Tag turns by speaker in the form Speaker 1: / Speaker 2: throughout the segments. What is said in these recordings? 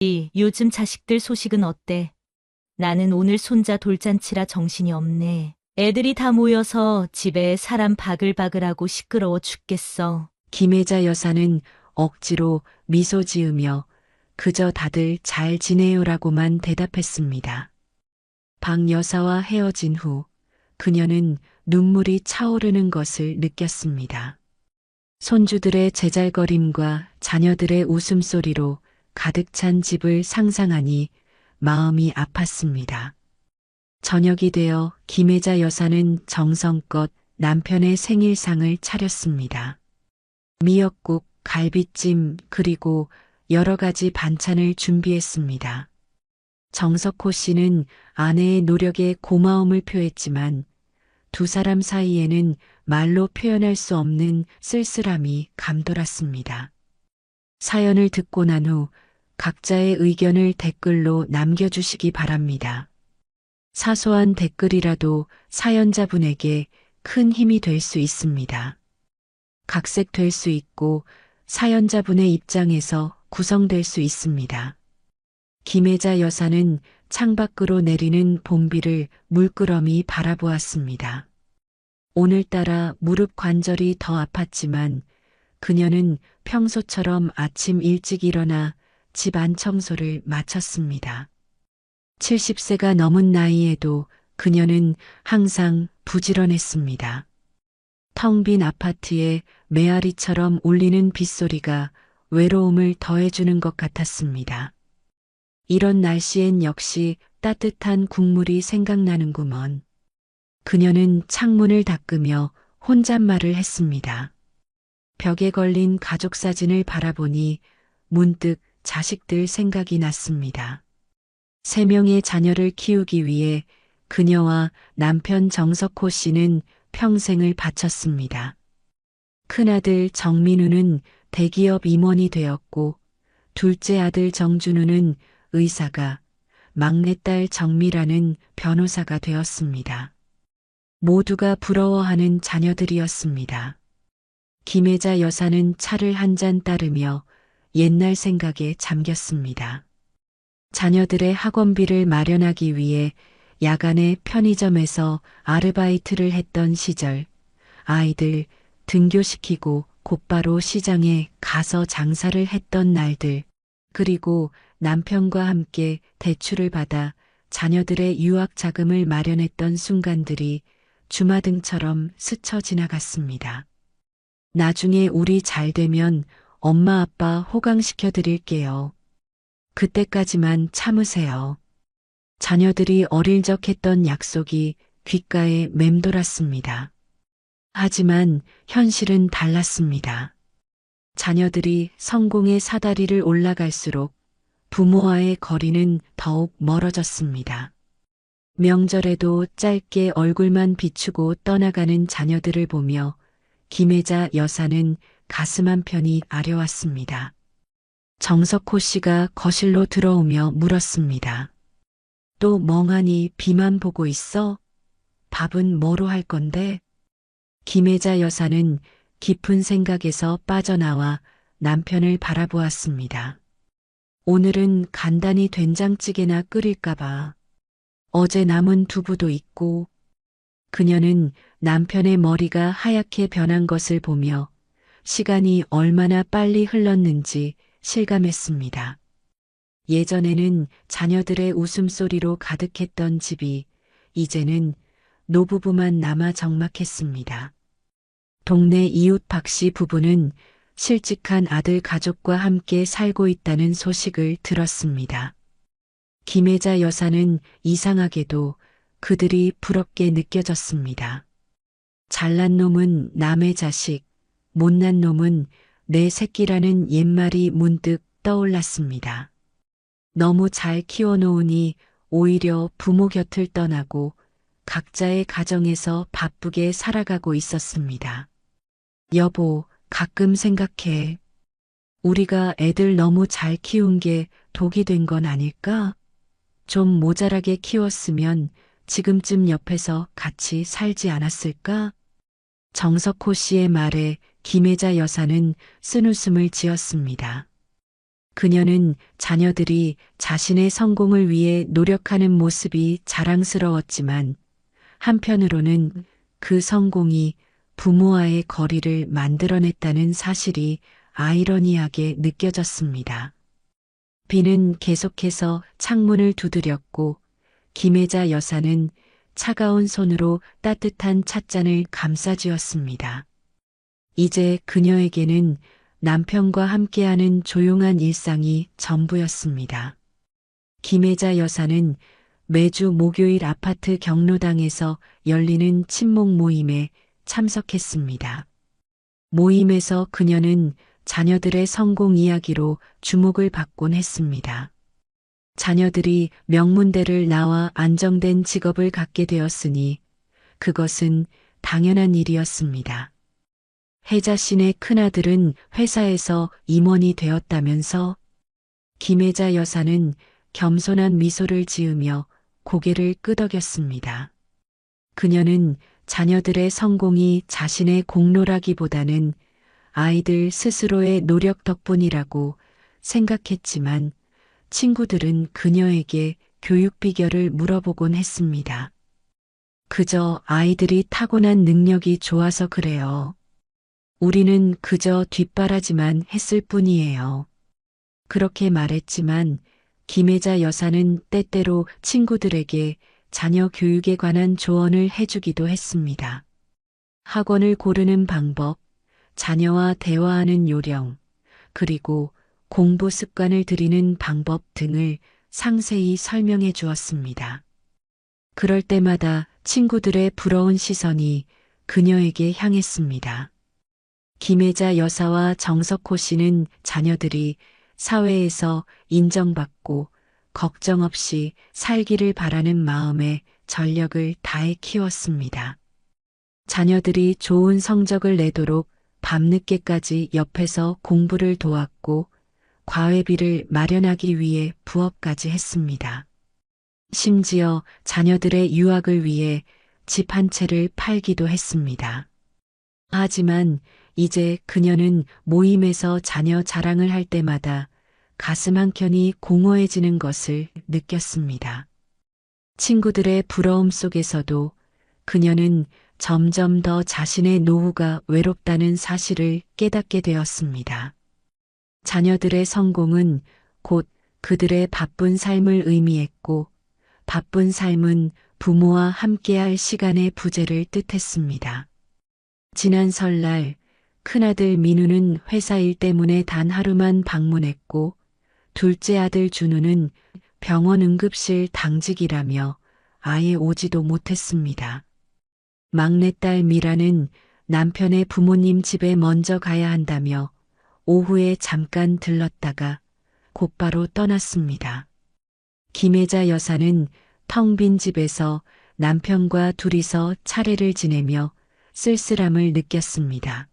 Speaker 1: 요즘 자식들 소식은 어때? 나는 오늘 손자 돌잔치라 정신이 없네. 애들이 다 모여서 집에 사람 바글바글하고 시끄러워 죽겠어.
Speaker 2: 김혜자 여사는 억지로 미소 지으며 그저 다들 잘 지내요라고만 대답했습니다. 박 여사와 헤어진 후 그녀는 눈물이 차오르는 것을 느꼈습니다. 손주들의 제잘거림과 자녀들의 웃음소리로 가득 찬 집을 상상하니 마음이 아팠습니다. 저녁이 되어 김혜자 여사는 정성껏 남편의 생일상을 차렸습니다. 미역국, 갈비찜, 그리고 여러 가지 반찬을 준비했습니다. 정석호 씨는 아내의 노력에 고마움을 표했지만 두 사람 사이에는 말로 표현할 수 없는 쓸쓸함이 감돌았습니다. 사연을 듣고 난 후 각자의 의견을 댓글로 남겨주시기 바랍니다. 사소한 댓글이라도 사연자분에게 큰 힘이 될 수 있습니다. 각색될 수 있고 사연자분의 입장에서 구성될 수 있습니다. 김혜자 여사는 창밖으로 내리는 봄비를 물끄러미 바라보았습니다. 오늘따라 무릎 관절이 더 아팠지만 그녀는 평소처럼 아침 일찍 일어나 집 안 청소를 마쳤습니다. 70세가 넘은 나이에도 그녀는 항상 부지런했습니다. 텅 빈 아파트에 메아리처럼 울리는 빗소리가 외로움을 더해주는 것 같았습니다. 이런 날씨엔 역시 따뜻한 국물이 생각나는구먼. 그녀는 창문을 닦으며 혼잣말을 했습니다. 벽에 걸린 가족 사진을 바라보니 문득 자식들 생각이 났습니다. 3명의 자녀를 키우기 위해 그녀와 남편 정석호 씨는 평생을 바쳤습니다. 큰아들 정민우는 대기업 임원이 되었고 둘째 아들 정준우는 의사가, 막내딸 정미라는 변호사가 되었습니다. 모두가 부러워하는 자녀들이었습니다. 김혜자 여사는 차를 한 잔 따르며 옛날 생각에 잠겼습니다. 자녀들의 학원비를 마련하기 위해 야간에 편의점에서 아르바이트를 했던 시절, 아이들 등교시키고 곧바로 시장에 가서 장사를 했던 날들, 그리고 남편과 함께 대출을 받아 자녀들의 유학 자금을 마련했던 순간들이 주마등처럼 스쳐 지나갔습니다. 나중에 우리 잘 되면 엄마 아빠 호강시켜 드릴게요. 그때까지만 참으세요. 자녀들이 어릴 적 했던 약속이 귓가에 맴돌았습니다. 하지만 현실은 달랐습니다. 자녀들이 성공의 사다리를 올라갈수록 부모와의 거리는 더욱 멀어졌습니다. 명절에도 짧게 얼굴만 비추고 떠나가는 자녀들을 보며 김혜자 여사는 가슴 한편이 아려왔습니다. 정석호 씨가 거실로 들어오며 물었습니다. 또 멍하니 비만 보고 있어? 밥은 뭐로 할 건데? 김혜자 여사는 깊은 생각에서 빠져나와 남편을 바라보았습니다. 오늘은 간단히 된장찌개나 끓일까봐. 어제 남은 두부도 있고. 그녀는 남편의 머리가 하얗게 변한 것을 보며 시간이 얼마나 빨리 흘렀는지 실감했습니다. 예전에는 자녀들의 웃음소리로 가득했던 집이 이제는 노부부만 남아 적막했습니다. 동네 이웃 박 씨 부부는 실직한 아들 가족과 함께 살고 있다는 소식을 들었습니다. 김혜자 여사는 이상하게도 그들이 부럽게 느껴졌습니다. 잘난 놈은 남의 자식, 못난 놈은 내 새끼라는 옛말이 문득 떠올랐습니다. 너무 잘 키워놓으니 오히려 부모 곁을 떠나고 각자의 가정에서 바쁘게 살아가고 있었습니다. 여보, 가끔 생각해. 우리가 애들 너무 잘 키운 게 독이 된 건 아닐까? 좀 모자라게 키웠으면 지금쯤 옆에서 같이 살지 않았을까? 정석호 씨의 말에 김혜자 여사는 쓴웃음을 지었습니다. 그녀는 자녀들이 자신의 성공을 위해 노력하는 모습이 자랑스러웠지만 한편으로는 그 성공이 부모와의 거리를 만들어냈다는 사실이 아이러니하게 느껴졌습니다. 비는 계속해서 창문을 두드렸고 김혜자 여사는 차가운 손으로 따뜻한 찻잔을 감싸쥐었습니다. 이제 그녀에게는 남편과 함께하는 조용한 일상이 전부였습니다. 김혜자 여사는 매주 목요일 아파트 경로당에서 열리는 친목 모임에 참석했습니다. 모임에서 그녀는 자녀들의 성공 이야기로 주목을 받곤 했습니다. 자녀들이 명문대를 나와 안정된 직업을 갖게 되었으니 그것은 당연한 일이었습니다. 혜자 씨네 큰아들은 회사에서 임원이 되었다면서? 김혜자 여사는 겸손한 미소를 지으며 고개를 끄덕였습니다. 그녀는 자녀들의 성공이 자신의 공로라기보다는 아이들 스스로의 노력 덕분이라고 생각했지만 친구들은 그녀에게 교육 비결을 물어보곤 했습니다. 그저 아이들이 타고난 능력이 좋아서 그래요. 우리는 그저 뒷바라지만 했을 뿐이에요. 그렇게 말했지만 김혜자 여사는 때때로 친구들에게 자녀 교육에 관한 조언을 해주기도 했습니다. 학원을 고르는 방법, 자녀와 대화하는 요령, 그리고 공부 습관을 들이는 방법 등을 상세히 설명해 주었습니다. 그럴 때마다 친구들의 부러운 시선이 그녀에게 향했습니다. 김혜자 여사와 정석호 씨는 자녀들이 사회에서 인정받고 걱정 없이 살기를 바라는 마음에 전력을 다해 키웠습니다. 자녀들이 좋은 성적을 내도록 밤늦게까지 옆에서 공부를 도왔고 과외비를 마련하기 위해 부업까지 했습니다. 심지어 자녀들의 유학을 위해 집 한 채를 팔기도 했습니다. 하지만 이제 그녀는 모임에서 자녀 자랑을 할 때마다 가슴 한켠이 공허해지는 것을 느꼈습니다. 친구들의 부러움 속에서도 그녀는 점점 더 자신의 노후가 외롭다는 사실을 깨닫게 되었습니다. 자녀들의 성공은 곧 그들의 바쁜 삶을 의미했고 바쁜 삶은 부모와 함께할 시간의 부재를 뜻했습니다. 지난 설날 큰아들 민우는 회사 일 때문에 단 하루만 방문했고 둘째 아들 준우는 병원 응급실 당직이라며 아예 오지도 못했습니다. 막내딸 미라는 남편의 부모님 집에 먼저 가야 한다며 오후에 잠깐 들렀다가 곧바로 떠났습니다. 김혜자 여사는 텅 빈 집에서 남편과 둘이서 차례를 지내며 쓸쓸함을 느꼈습니다.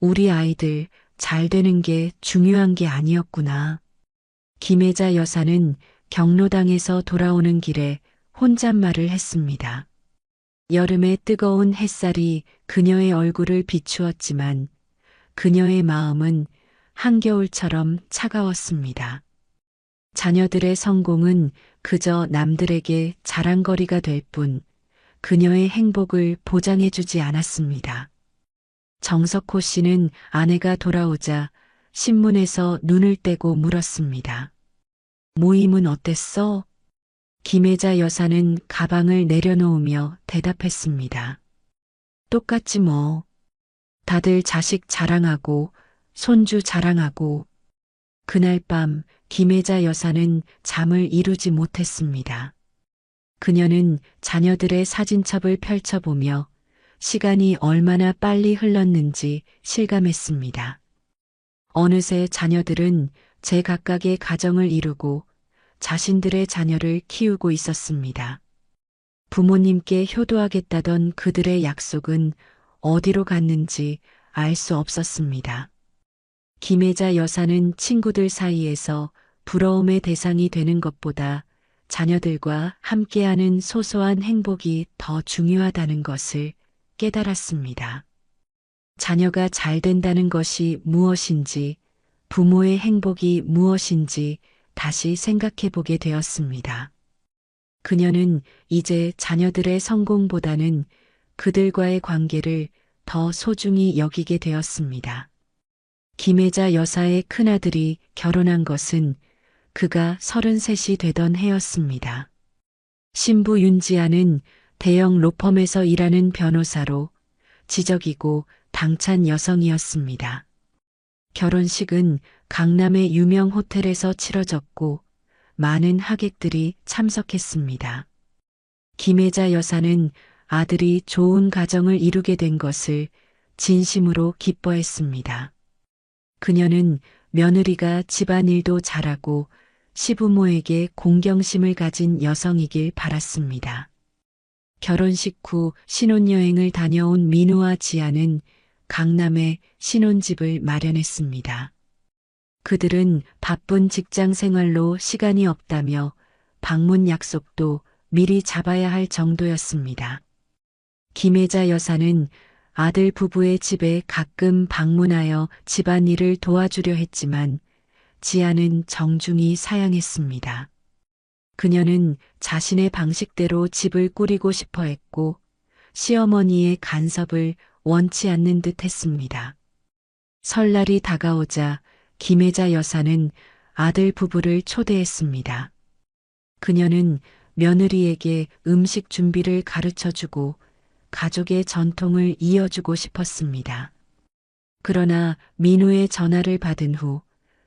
Speaker 2: 우리 아이들 잘 되는 게 중요한 게 아니었구나. 김혜자 여사는 경로당에서 돌아오는 길에 혼잣말을 했습니다. 여름의 뜨거운 햇살이 그녀의 얼굴을 비추었지만 그녀의 마음은 한겨울처럼 차가웠습니다. 자녀들의 성공은 그저 남들에게 자랑거리가 될 뿐 그녀의 행복을 보장해주지 않았습니다. 정석호 씨는 아내가 돌아오자 신문에서 눈을 떼고 물었습니다. 모임은 어땠어? 김혜자 여사는 가방을 내려놓으며 대답했습니다. 똑같지 뭐. 다들 자식 자랑하고 손주 자랑하고. 그날 밤 김혜자 여사는 잠을 이루지 못했습니다. 그녀는 자녀들의 사진첩을 펼쳐보며 시간이 얼마나 빨리 흘렀는지 실감했습니다. 어느새 자녀들은 제각각의 가정을 이루고 자신들의 자녀를 키우고 있었습니다. 부모님께 효도하겠다던 그들의 약속은 어디로 갔는지 알 수 없었습니다. 김혜자 여사는 친구들 사이에서 부러움의 대상이 되는 것보다 자녀들과 함께하는 소소한 행복이 더 중요하다는 것을 깨달았습니다. 자녀가 잘 된다는 것이 무엇인지 부모의 행복이 무엇인지 다시 생각해 보게 되었습니다. 그녀는 이제 자녀들의 성공보다는 그들과의 관계를 더 소중히 여기게 되었습니다. 김혜자 여사의 큰아들이 결혼한 것은 그가 33이 되던 해였습니다. 신부 윤지아는 대형 로펌에서 일하는 변호사로 지적이고 당찬 여성이었습니다. 결혼식은 강남의 유명 호텔에서 치러졌고 많은 하객들이 참석했습니다. 김혜자 여사는 아들이 좋은 가정을 이루게 된 것을 진심으로 기뻐했습니다. 그녀는 며느리가 집안일도 잘하고 시부모에게 공경심을 가진 여성이길 바랐습니다. 결혼식 후 신혼여행을 다녀온 민우와 지아는 강남에 신혼집을 마련했습니다. 그들은 바쁜 직장 생활로 시간이 없다며 방문 약속도 미리 잡아야 할 정도였습니다. 김혜자 여사는 아들 부부의 집에 가끔 방문하여 집안일을 도와주려 했지만 지아는 정중히 사양했습니다. 그녀는 자신의 방식대로 집을 꾸리고 싶어 했고 시어머니의 간섭을 원치 않는 듯 했습니다. 설날이 다가오자 김혜자 여사는 아들 부부를 초대했습니다. 그녀는 며느리에게 음식 준비를 가르쳐주고 가족의 전통을 이어주고 싶었습니다. 그러나 민우의 전화를 받은 후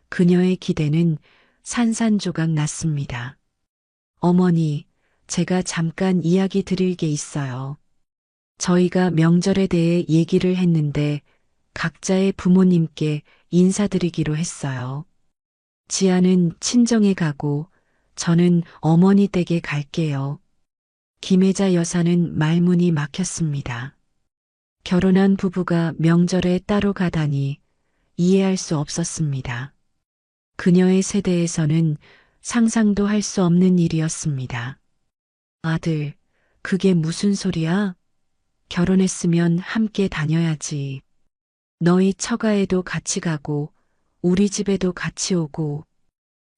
Speaker 2: 그녀의 기대는 산산조각 났습니다. 어머니, 제가 잠깐 이야기 드릴 게 있어요. 저희가 명절에 대해 얘기를 했는데 각자의 부모님께 인사드리기로 했어요. 지아는 친정에 가고 저는 어머니 댁에 갈게요. 김혜자 여사는 말문이 막혔습니다. 결혼한 부부가 명절에 따로 가다니 이해할 수 없었습니다. 그녀의 세대에서는 상상도 할 수 없는 일이었습니다. 아들, 그게 무슨 소리야? 결혼했으면 함께 다녀야지. 너희 처가에도 같이 가고 우리 집에도 같이 오고.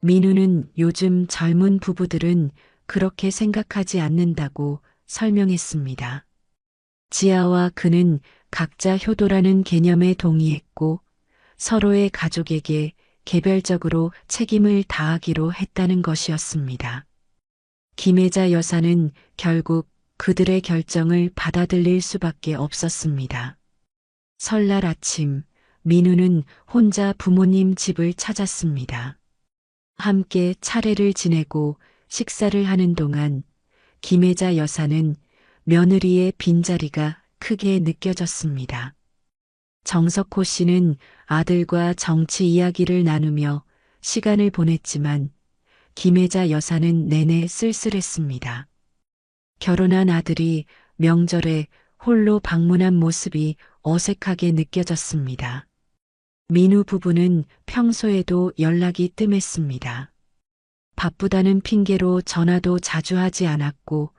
Speaker 2: 민우는 요즘 젊은 부부들은 그렇게 생각하지 않는다고 설명했습니다. 지아와 그는 각자 효도라는 개념에 동의했고 서로의 가족에게 개별적으로 책임을 다하기로 했다는 것이었습니다. 김혜자 여사는 결국 그들의 결정을 받아들일 수밖에 없었습니다. 설날 아침, 민우는 혼자 부모님 집을 찾았습니다. 함께 차례를 지내고 식사를 하는 동안 김혜자 여사는 며느리의 빈자리가 크게 느껴졌습니다. 정석호 씨는 아들과 정치 이야기를 나누며 시간을 보냈지만 김혜자 여사는 내내 쓸쓸했습니다. 결혼한 아들이 명절에 홀로 방문한 모습이 어색하게 느껴졌습니다. 민우 부부는 평소에도 연락이 뜸했습니다. 바쁘다는 핑계로 전화도 자주 하지 않았고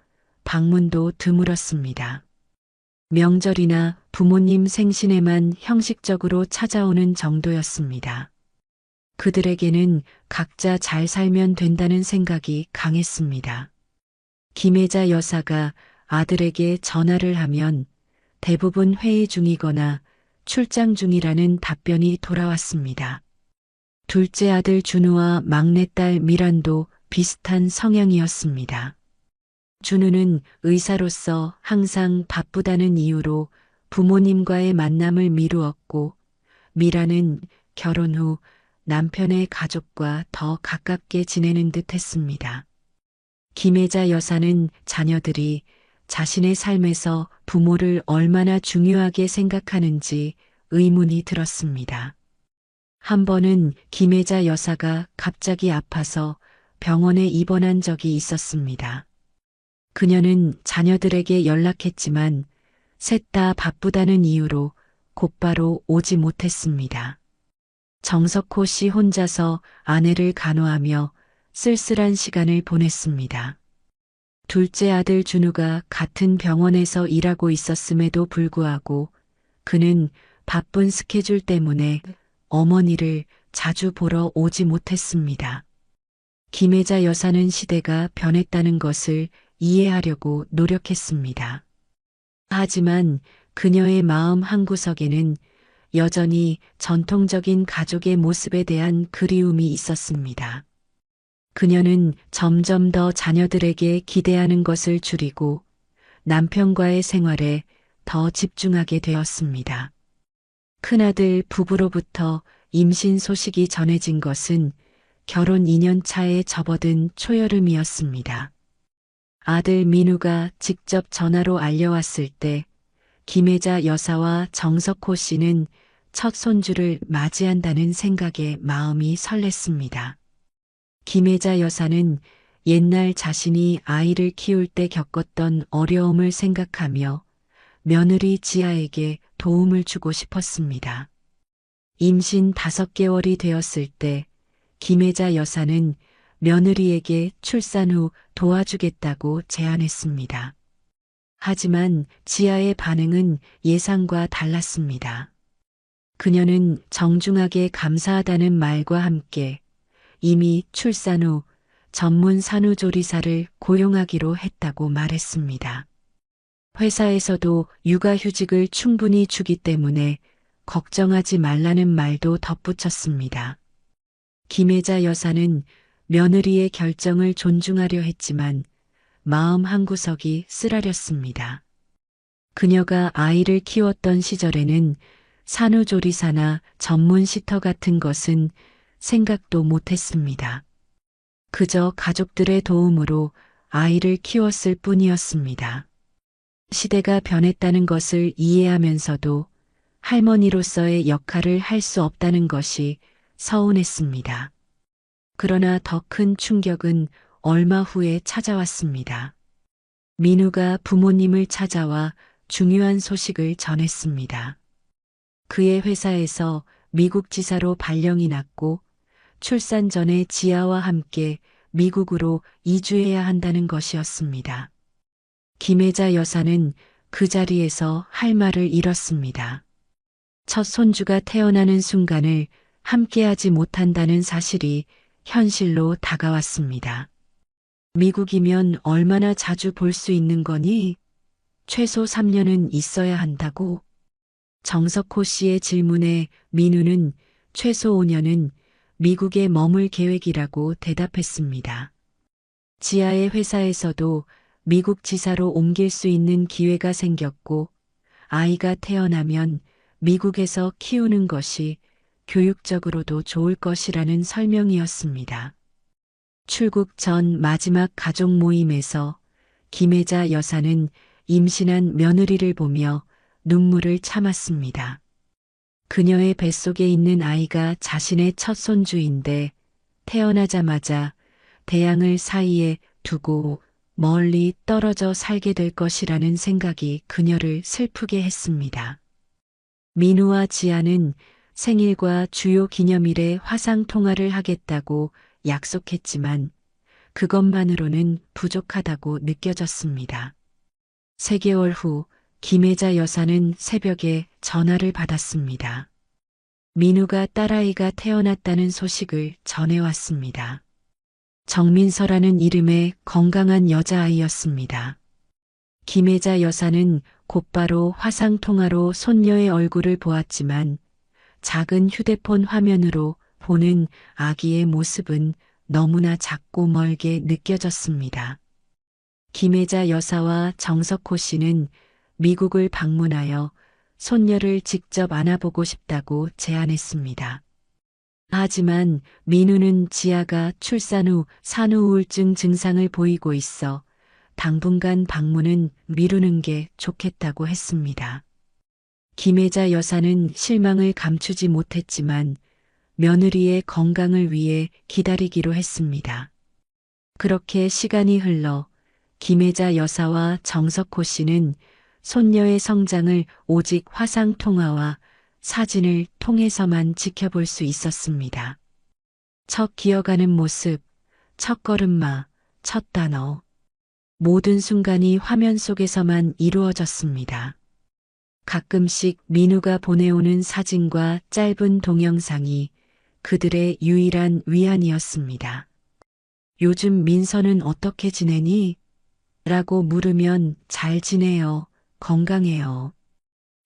Speaker 2: 방문도 드물었습니다. 명절이나 부모님 생신에만 형식적으로 찾아오는 정도였습니다. 그들에게는 각자 잘 살면 된다는 생각이 강했습니다. 김혜자 여사가 아들에게 전화를 하면 대부분 회의 중이거나 출장 중이라는 답변이 돌아왔습니다. 둘째 아들 준우와 막내딸 미란도 비슷한 성향이었습니다. 준우는 의사로서 항상 바쁘다는 이유로 부모님과의 만남을 미루었고 미란은 결혼 후 남편의 가족과 더 가깝게 지내는 듯 했습니다. 김혜자 여사는 자녀들이 자신의 삶에서 부모를 얼마나 중요하게 생각하는지 의문이 들었습니다. 한 번은 김혜자 여사가 갑자기 아파서 병원에 입원한 적이 있었습니다. 그녀는 자녀들에게 연락했지만 셋 다 바쁘다는 이유로 곧바로 오지 못했습니다. 정석호 씨 혼자서 아내를 간호하며 쓸쓸한 시간을 보냈습니다. 둘째 아들 준우가 같은 병원에서 일하고 있었음에도 불구하고 그는 바쁜 스케줄 때문에 어머니를 자주 보러 오지 못했습니다. 김혜자 여사는 시대가 변했다는 것을 이해하려고 노력했습니다. 하지만 그녀의 마음 한구석에는 여전히 전통적인 가족의 모습에 대한 그리움이 있었습니다. 그녀는 점점 더 자녀들에게 기대하는 것을 줄이고 남편과의 생활에 더 집중하게 되었습니다. 큰아들 부부로부터 임신 소식이 전해진 것은 결혼 2년 차에 접어든 초여름이었습니다. 아들 민우가 직접 전화로 알려왔을 때 김혜자 여사와 정석호 씨는 첫 손주를 맞이한다는 생각에 마음이 설렜습니다. 김혜자 여사는 옛날 자신이 아이를 키울 때 겪었던 어려움을 생각하며 며느리 지아에게 도움을 주고 싶었습니다. 임신 5개월이 되었을 때 김혜자 여사는 며느리에게 출산 후 도와주겠다고 제안했습니다. 하지만 지아의 반응은 예상과 달랐습니다. 그녀는 정중하게 감사하다는 말과 함께 이미 출산 후 전문 산후조리사를 고용하기로 했다고 말했습니다. 회사에서도 육아휴직을 충분히 주기 때문에 걱정하지 말라는 말도 덧붙였습니다. 김혜자 여사는 며느리의 결정을 존중하려 했지만 마음 한구석이 쓰라렸습니다. 그녀가 아이를 키웠던 시절에는 산후조리사나 전문 시터 같은 것은 생각도 못했습니다. 그저 가족들의 도움으로 아이를 키웠을 뿐이었습니다. 시대가 변했다는 것을 이해하면서도 할머니로서의 역할을 할 수 없다는 것이 서운했습니다. 그러나 더 큰 충격은 얼마 후에 찾아왔습니다. 민우가 부모님을 찾아와 중요한 소식을 전했습니다. 그의 회사에서 미국 지사로 발령이 났고 출산 전에 지아와 함께 미국으로 이주해야 한다는 것이었습니다. 김혜자 여사는 그 자리에서 할 말을 잃었습니다. 첫 손주가 태어나는 순간을 함께하지 못한다는 사실이 현실로 다가왔습니다. 미국이면 얼마나 자주 볼 수 있는 거니? 최소 3년은 있어야 한다고? 정석호 씨의 질문에 민우는 최소 5년은 미국에 머물 계획이라고 대답했습니다. 지아의 회사에서도 미국 지사로 옮길 수 있는 기회가 생겼고 아이가 태어나면 미국에서 키우는 것이 교육적으로도 좋을 것이라는 설명이었습니다. 출국 전 마지막 가족 모임에서 김혜자 여사는 임신한 며느리를 보며 눈물을 참았습니다. 그녀의 뱃속에 있는 아이가 자신의 첫 손주인데 태어나자마자 태양을 사이에 두고 멀리 떨어져 살게 될 것이라는 생각이 그녀를 슬프게 했습니다. 민우와 지아는 생일과 주요 기념일에 화상 통화를 하겠다고 약속했지만 그것만으로는 부족하다고 느껴졌습니다. 3개월 후 김혜자 여사는 새벽에 전화를 받았습니다. 민우가 딸아이가 태어났다는 소식을 전해왔습니다. 정민서라는 이름의 건강한 여자아이였습니다. 김혜자 여사는 곧바로 화상통화로 손녀의 얼굴을 보았지만 작은 휴대폰 화면으로 보는 아기의 모습은 너무나 작고 멀게 느껴졌습니다. 김혜자 여사와 정석호 씨는 미국을 방문하여 손녀를 직접 안아보고 싶다고 제안했습니다. 하지만 민우는 지아가 출산 후 산후우울증 증상을 보이고 있어 당분간 방문은 미루는 게 좋겠다고 했습니다. 김혜자 여사는 실망을 감추지 못했지만 며느리의 건강을 위해 기다리기로 했습니다. 그렇게 시간이 흘러 김혜자 여사와 정석호 씨는 손녀의 성장을 오직 화상통화와 사진을 통해서만 지켜볼 수 있었습니다. 첫 기어가는 모습, 첫 걸음마, 첫 단어. 모든 순간이 화면 속에서만 이루어졌습니다. 가끔씩 민우가 보내오는 사진과 짧은 동영상이 그들의 유일한 위안이었습니다. 요즘 민서는 어떻게 지내니? 라고 물으면 잘 지내요. 건강해요.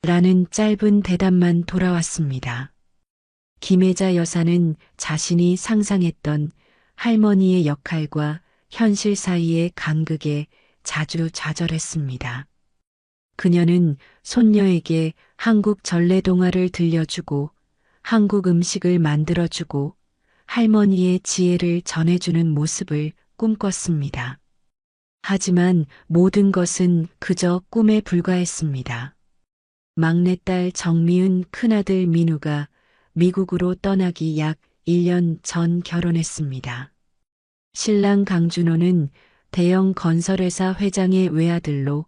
Speaker 2: 라는 짧은 대답만 돌아왔습니다. 김혜자 여사는 자신이 상상했던 할머니의 역할과 현실 사이의 간극에 자주 좌절했습니다. 그녀는 손녀에게 한국 전래동화를 들려주고 한국 음식을 만들어주고 할머니의 지혜를 전해주는 모습을 꿈꿨습니다. 하지만 모든 것은 그저 꿈에 불과했습니다. 막내딸 정미은, 큰아들 민우가 미국으로 떠나기 약 1년 전 결혼했습니다. 신랑 강준호는 대형 건설회사 회장의 외아들로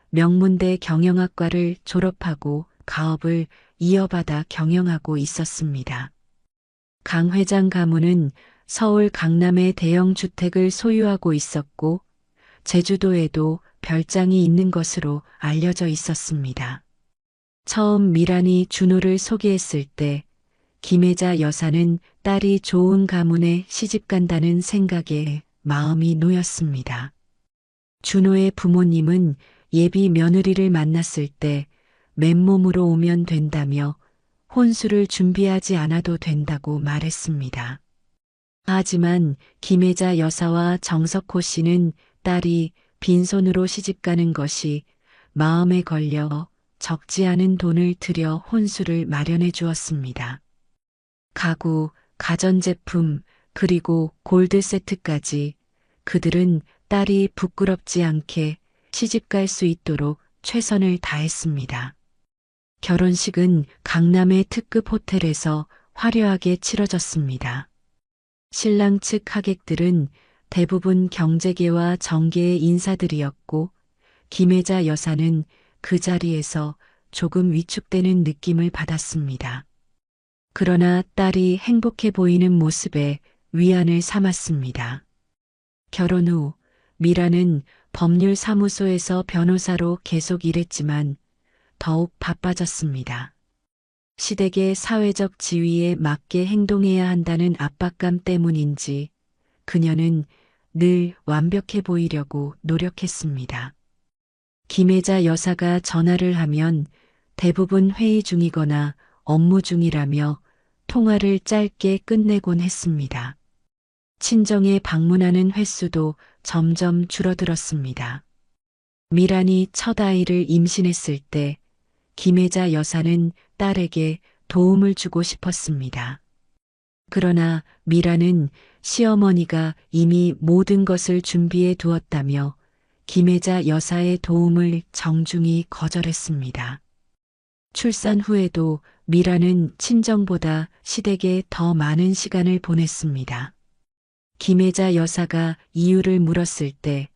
Speaker 2: 명문대 경영학과를 졸업하고 가업을 이어받아 경영하고 있었습니다. 강 회장 가문은 서울 강남의 대형 주택을 소유하고 있었고 제주도에도 별장이 있는 것으로 알려져 있었습니다. 처음 미란이 준호를 소개했을 때 김혜자 여사는 딸이 좋은 가문에 시집간다는 생각에 마음이 놓였습니다. 준호의 부모님은 예비 며느리를 만났을 때 맨몸으로 오면 된다며 혼수를 준비하지 않아도 된다고 말했습니다. 하지만 김혜자 여사와 정석호 씨는 딸이 빈손으로 시집가는 것이 마음에 걸려 적지 않은 돈을 들여 혼수를 마련해 주었습니다. 가구, 가전제품, 그리고 골드 세트까지 그들은 딸이 부끄럽지 않게 시집갈 수 있도록 최선을 다했습니다. 결혼식은 강남의 특급 호텔에서 화려하게 치러졌습니다. 신랑 측 하객들은 대부분 경제계와 정계의 인사들이었고 김혜자 여사는 그 자리에서 조금 위축되는 느낌을 받았습니다. 그러나 딸이 행복해 보이는 모습에 위안을 삼았습니다. 결혼 후 미라는 법률사무소에서 변호사로 계속 일했지만 더욱 바빠졌습니다. 시댁의 사회적 지위에 맞게 행동해야 한다는 압박감 때문인지 그녀는 늘 완벽해 보이려고 노력했습니다. 김혜자 여사가 전화를 하면 대부분 회의 중이거나 업무 중이라며 통화를 짧게 끝내곤 했습니다. 친정에 방문하는 횟수도 점점 줄어들었습니다. 미란이 첫 아이를 임신했을 때 김혜자 여사는 딸에게 도움을 주고 싶었습니다. 그러나 미란은 시어머니가 이미 모든 것을 준비해 두었다며 김혜자 여사의 도움을 정중히 거절했습니다. 출산 후에도 미라는 친정보다 시댁에 더 많은 시간을 보냈습니다. 김혜자 여사가 이유를 물었을 때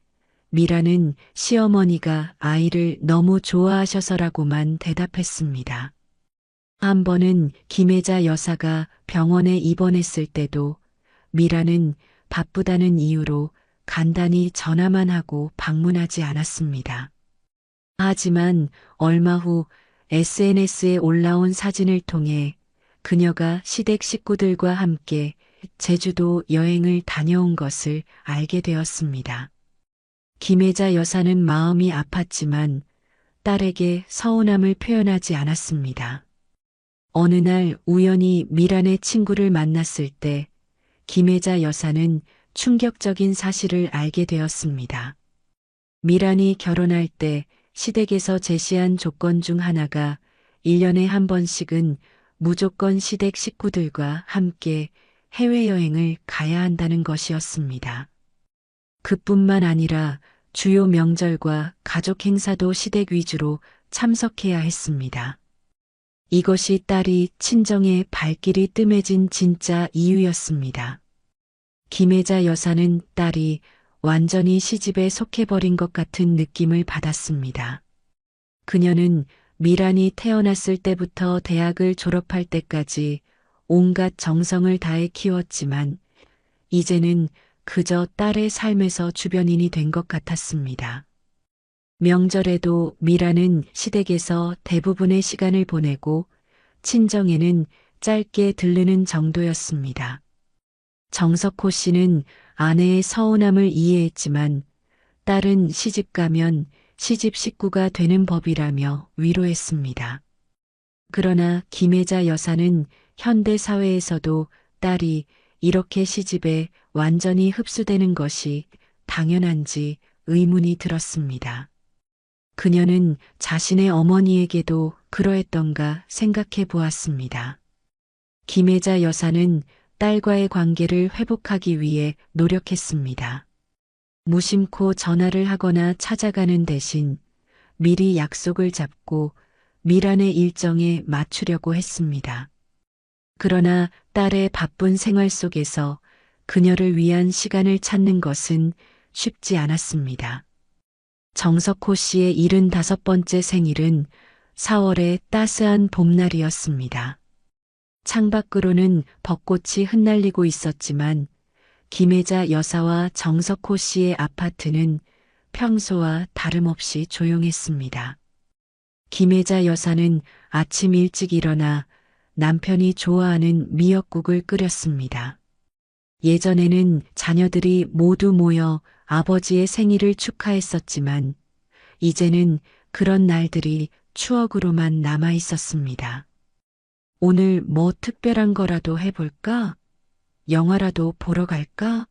Speaker 2: 미라는 시어머니가 아이를 너무 좋아하셔서라고만 대답했습니다. 한 번은 김혜자 여사가 병원에 입원했을 때도 미라는 바쁘다는 이유로 간단히 전화만 하고 방문하지 않았습니다. 하지만 얼마 후 SNS에 올라온 사진을 통해 그녀가 시댁 식구들과 함께 제주도 여행을 다녀온 것을 알게 되었습니다. 김혜자 여사는 마음이 아팠지만 딸에게 서운함을 표현하지 않았습니다. 어느 날 우연히 미란의 친구를 만났을 때 김혜자 여사는 충격적인 사실을 알게 되었습니다. 미란이 결혼할 때 시댁에서 제시한 조건 중 하나가 1년에 한 번씩은 무조건 시댁 식구들과 함께 해외여행을 가야 한다는 것이었습니다. 그뿐만 아니라 주요 명절과 가족 행사도 시댁 위주로 참석해야 했습니다. 이것이 딸이 친정에 발길이 뜸해진 진짜 이유였습니다. 김혜자 여사는 딸이 완전히 시집에 속해버린 것 같은 느낌을 받았습니다. 그녀는 미란이 태어났을 때부터 대학을 졸업할 때까지 온갖 정성을 다해 키웠지만 이제는 그저 딸의 삶에서 주변인이 된 것 같았습니다. 명절에도 미라는 시댁에서 대부분의 시간을 보내고 친정에는 짧게 들르는 정도였습니다. 정석호 씨는 아내의 서운함을 이해했지만 딸은 시집 가면 시집 식구가 되는 법이라며 위로했습니다. 그러나 김혜자 여사는 현대 사회에서도 딸이 이렇게 시집에 완전히 흡수되는 것이 당연한지 의문이 들었습니다. 그녀는 자신의 어머니에게도 그러했던가 생각해 보았습니다. 김혜자 여사는 딸과의 관계를 회복하기 위해 노력했습니다. 무심코 전화를 하거나 찾아가는 대신 미리 약속을 잡고 미란의 일정에 맞추려고 했습니다. 그러나 딸의 바쁜 생활 속에서 그녀를 위한 시간을 찾는 것은 쉽지 않았습니다. 정석호 씨의 75번째 생일은 4월의 따스한 봄날이었습니다. 창밖으로는 벚꽃이 흩날리고 있었지만 김혜자 여사와 정석호 씨의 아파트는 평소와 다름없이 조용했습니다. 김혜자 여사는 아침 일찍 일어나 남편이 좋아하는 미역국을 끓였습니다. 예전에는 자녀들이 모두 모여 아버지의 생일을 축하했었지만 이제는 그런 날들이 추억으로만 남아 있었습니다. 오늘 뭐 특별한 거라도 해볼까? 영화라도 보러 갈까?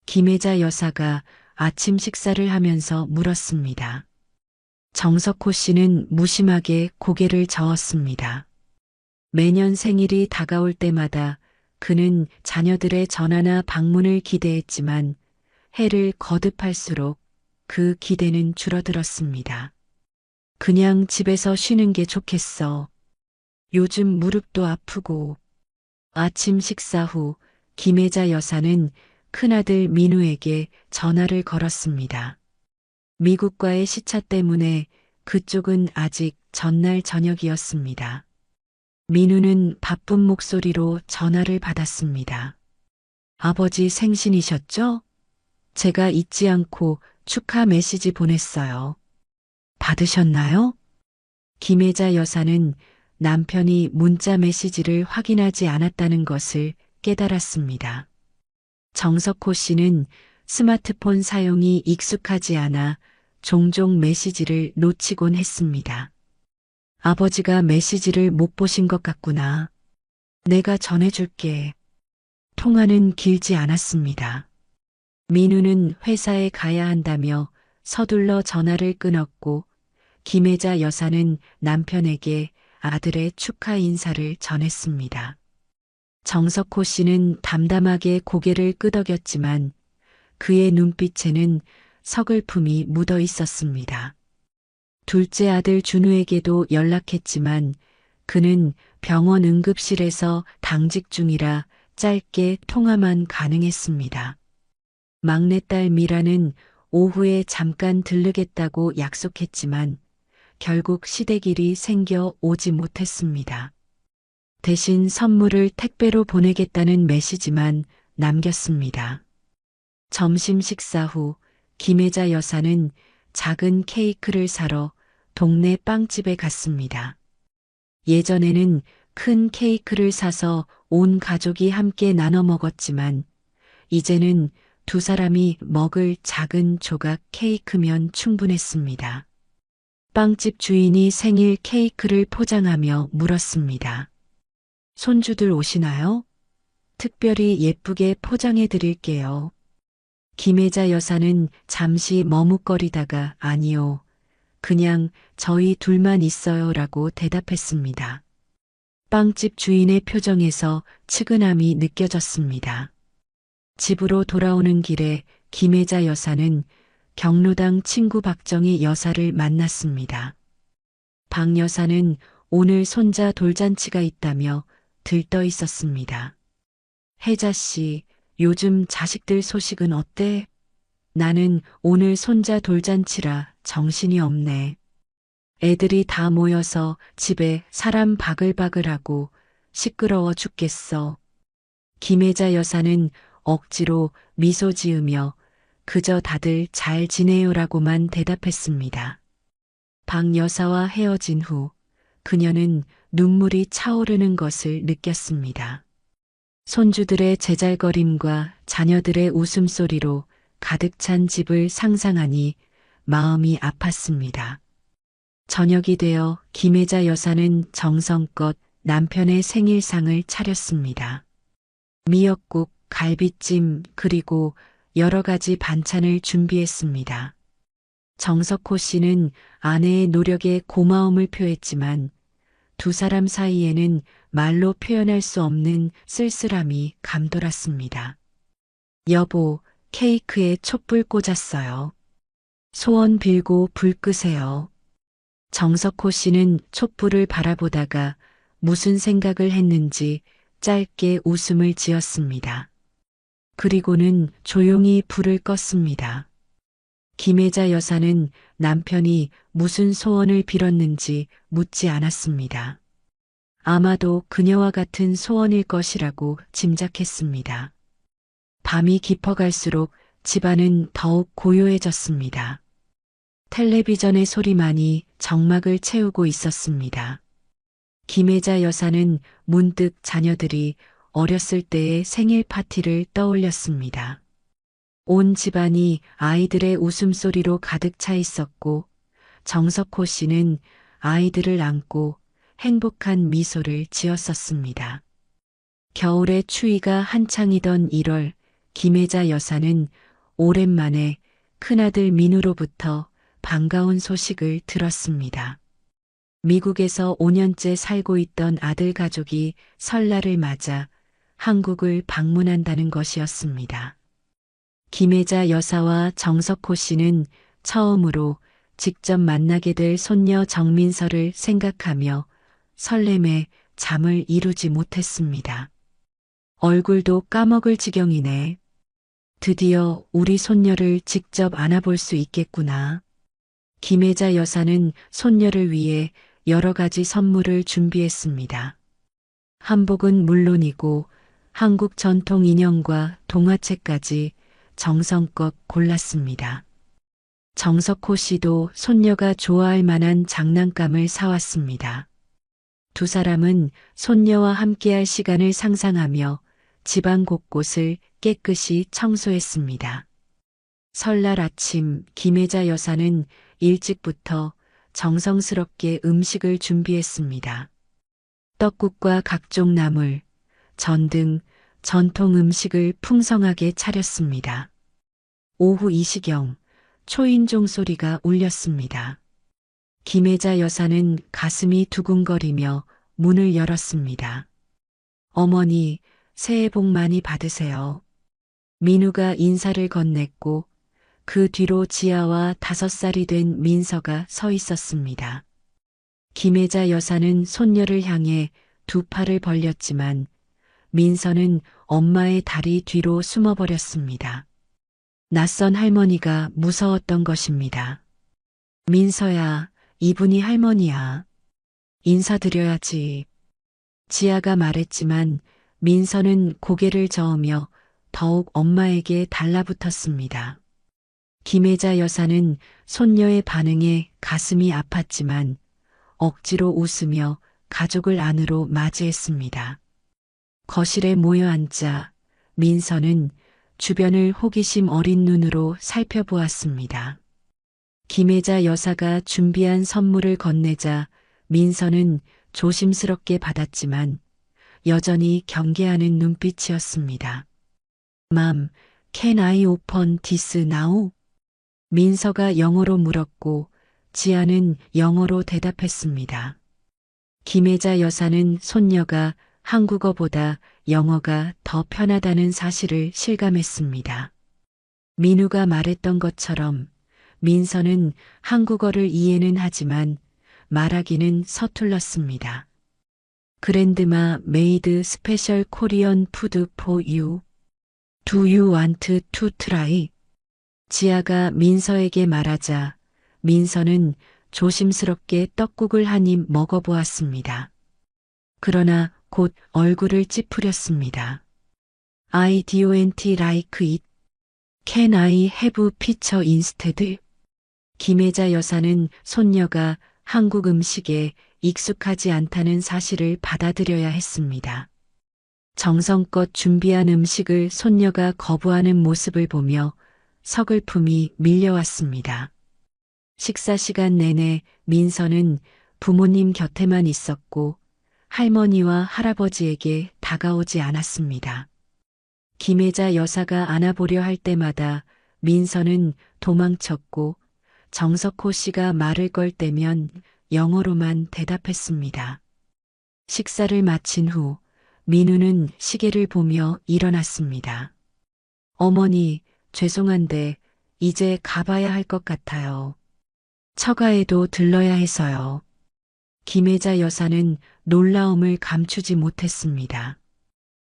Speaker 2: 김혜자 여사가 아침 식사를 하면서 물었습니다. 정석호 씨는 무심하게 고개를 저었습니다. 매년 생일이 다가올 때마다 그는 자녀들의 전화나 방문을 기대했지만 해를 거듭할수록 그 기대는 줄어들었습니다. 그냥 집에서 쉬는 게 좋겠어. 요즘 무릎도 아프고. 아침 식사 후 김혜자 여사는 큰아들 민우에게 전화를 걸었습니다. 미국과의 시차 때문에 그쪽은 아직 전날 저녁이었습니다. 민우는 바쁜 목소리로 전화를 받았습니다. 아버지 생신이셨죠? 제가 잊지 않고 축하 메시지 보냈어요. 받으셨나요? 김혜자 여사는 남편이 문자 메시지를 확인하지 않았다는 것을 깨달았습니다. 정석호 씨는 스마트폰 사용이 익숙하지 않아 종종 메시지를 놓치곤 했습니다. 아버지가 메시지를 못 보신 것 같구나. 내가 전해줄게. 통화는 길지 않았습니다. 민우는 회사에 가야 한다며 서둘러 전화를 끊었고 김혜자 여사는 남편에게 아들의 축하 인사를 전했습니다. 정석호 씨는 담담하게 고개를 끄덕였지만 그의 눈빛에는 서글픔이 묻어 있었습니다. 둘째 아들 준우에게도 연락했지만 그는 병원 응급실에서 당직 중이라 짧게 통화만 가능했습니다. 막내딸 미라는 오후에 잠깐 들르겠다고 약속했지만 결국 시댁일이 생겨 오지 못했습니다. 대신 선물을 택배로 보내겠다는 메시지만 남겼습니다. 점심 식사 후 김혜자 여사는 작은 케이크를 사러 동네 빵집에 갔습니다. 예전에는 큰 케이크를 사서 온 가족이 함께 나눠 먹었지만 이제는 두 사람이 먹을 작은 조각 케이크면 충분했습니다. 빵집 주인이 생일 케이크를 포장하며 물었습니다. 손주들 오시나요? 특별히 예쁘게 포장해 드릴게요. 김혜자 여사는 잠시 머뭇거리다가 아니요. 그냥 저희 둘만 있어요라고 대답했습니다. 빵집 주인의 표정에서 측은함이 느껴졌습니다. 집으로 돌아오는 길에 김혜자 여사는 경로당 친구 박정희 여사를 만났습니다. 박 여사는 오늘 손자 돌잔치가 있다며 들떠 있었습니다. 혜자 씨, 요즘 자식들 소식은 어때? 나는 오늘 손자 돌잔치라 정신이 없네. 애들이 다 모여서 집에 사람 바글바글하고 시끄러워 죽겠어. 김혜자 여사는 억지로 미소 지으며 그저 다들 잘 지내요라고만 대답했습니다. 박 여사와 헤어진 후 그녀는 눈물이 차오르는 것을 느꼈습니다. 손주들의 제잘거림과 자녀들의 웃음소리로 가득 찬 집을 상상하니 마음이 아팠습니다. 저녁이 되어 김혜자 여사는 정성껏 남편의 생일상을 차렸습니다. 미역국, 갈비찜, 그리고 여러 가지 반찬을 준비했습니다. 정석호 씨는 아내의 노력에 고마움을 표했지만 두 사람 사이에는 말로 표현할 수 없는 쓸쓸함이 감돌았습니다. 여보, 케이크에 촛불 꽂았어요. 소원 빌고 불 끄세요. 정석호 씨는 촛불을 바라보다가 무슨 생각을 했는지 짧게 웃음을 지었습니다. 그리고는 조용히 불을 껐습니다. 김혜자 여사는 남편이 무슨 소원을 빌었는지 묻지 않았습니다. 아마도 그녀와 같은 소원일 것이라고 짐작했습니다. 밤이 깊어갈수록 집안은 더욱 고요해졌습니다. 텔레비전의 소리만이 정막을 채우고 있었습니다. 김혜자 여사는 문득 자녀들이 어렸을 때의 생일 파티를 떠올렸습니다. 온 집안이 아이들의 웃음소리로 가득 차 있었고 정석호 씨는 아이들을 안고 행복한 미소를 지었었습니다. 겨울의 추위가 한창이던 1월, 김혜자 여사는 오랜만에 큰아들 민우로부터 반가운 소식을 들었습니다. 미국에서 5년째 살고 있던 아들 가족이 설날을 맞아 한국을 방문한다는 것이었습니다. 김혜자 여사와 정석호 씨는 처음으로 직접 만나게 될 손녀 정민서를 생각하며 설렘에 잠을 이루지 못했습니다. 얼굴도 까먹을 지경이네. 드디어 우리 손녀를 직접 안아볼 수 있겠구나. 김혜자 여사는 손녀를 위해 여러 가지 선물을 준비했습니다. 한복은 물론이고 한국 전통 인형과 동화책까지 정성껏 골랐습니다. 정석호 씨도 손녀가 좋아할 만한 장난감을 사왔습니다. 두 사람은 손녀와 함께할 시간을 상상하며 집안 곳곳을 깨끗이 청소했습니다. 설날 아침 김혜자 여사는 일찍부터 정성스럽게 음식을 준비했습니다. 떡국과 각종 나물, 전 등 전통 음식을 풍성하게 차렸습니다. 오후 2시경 초인종 소리가 울렸습니다. 김혜자 여사는 가슴이 두근거리며 문을 열었습니다. 어머니, 새해 복 많이 받으세요. 민우가 인사를 건넸고 그 뒤로 지아와 5살이 된 민서가 서 있었습니다. 김혜자 여사는 손녀를 향해 두 팔을 벌렸지만 민서는 엄마의 다리 뒤로 숨어버렸습니다. 낯선 할머니가 무서웠던 것입니다. 민서야, 이분이 할머니야. 인사드려야지. 지아가 말했지만 민서는 고개를 저으며 더욱 엄마에게 달라붙었습니다. 김혜자 여사는 손녀의 반응에 가슴이 아팠지만 억지로 웃으며 가족을 안으로 맞이했습니다. 거실에 모여 앉자 민서는 주변을 호기심 어린 눈으로 살펴보았습니다. 김혜자 여사가 준비한 선물을 건네자 민서는 조심스럽게 받았지만 여전히 경계하는 눈빛이었습니다. Mom, can I open this now? 민서가 영어로 물었고 지아는 영어로 대답했습니다. 김혜자 여사는 손녀가 한국어보다 영어가 더 편하다는 사실을 실감했습니다. 민우가 말했던 것처럼 민서는 한국어를 이해는 하지만 말하기는 서툴렀습니다. 그랜드마 메이드 스페셜 코리안 푸드 for you. Do you want to try? 지아가 민서에게 말하자 민서는 조심스럽게 떡국을 한 입 먹어보았습니다. 그러나 곧 얼굴을 찌푸렸습니다. I don't like it. Can I have picture instead? 김혜자 여사는 손녀가 한국 음식에 익숙하지 않다는 사실을 받아들여야 했습니다. 정성껏 준비한 음식을 손녀가 거부하는 모습을 보며 서글픔이 밀려왔습니다. 식사 시간 내내 민서는 부모님 곁에만 있었고 할머니와 할아버지에게 다가오지 않았습니다. 김혜자 여사가 안아보려 할 때마다 민서는 도망쳤고 정석호 씨가 말을 걸 때면 영어로만 대답했습니다. 식사를 마친 후 민우는 시계를 보며 일어났습니다. 어머니, 죄송한데 이제 가봐야 할 것 같아요. 처가에도 들러야 해서요. 김혜자 여사는 놀라움을 감추지 못했습니다.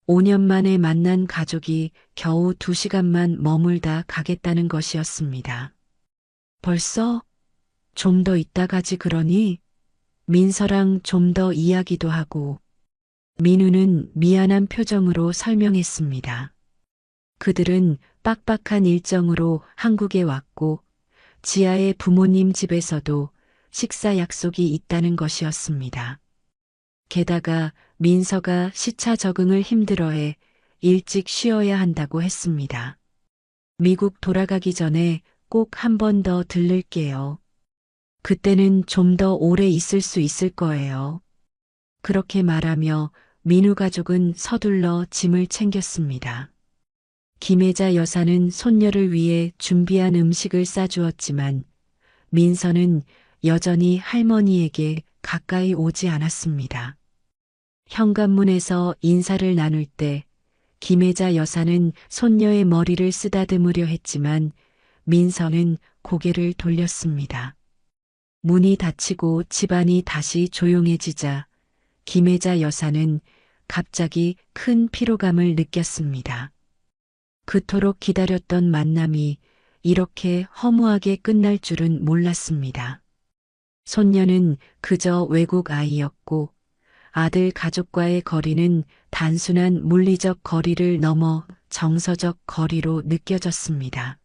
Speaker 2: 5년 만에 만난 가족이 겨우 2시간만 머물다 가겠다는 것이었습니다. 벌써? 좀 더 있다 가지 그러니? 민서랑 좀 더 이야기도 하고. 민우는 미안한 표정으로 설명했습니다. 그들은 빡빡한 일정으로 한국에 왔고 지하의 부모님 집에서도 식사 약속이 있다는 것이었습니다. 게다가 민서가 시차 적응을 힘들어해 일찍 쉬어야 한다고 했습니다. 미국 돌아가기 전에 꼭 한 번 더 들를게요. 그때는 좀 더 오래 있을 수 있을 거예요. 그렇게 말하며 민우 가족은 서둘러 짐을 챙겼습니다. 김혜자 여사는 손녀를 위해 준비한 음식을 싸주었지만 민서는 여전히 할머니에게 가까이 오지 않았습니다. 현관문에서 인사를 나눌 때 김혜자 여사는 손녀의 머리를 쓰다듬으려 했지만 민서는 고개를 돌렸습니다. 문이 닫히고 집안이 다시 조용해지자 김혜자 여사는 갑자기 큰 피로감을 느꼈습니다. 그토록 기다렸던 만남이 이렇게 허무하게 끝날 줄은 몰랐습니다. 손녀는 그저 외국 아이였고 아들 가족과의 거리는 단순한 물리적 거리를 넘어 정서적 거리로 느껴졌습니다.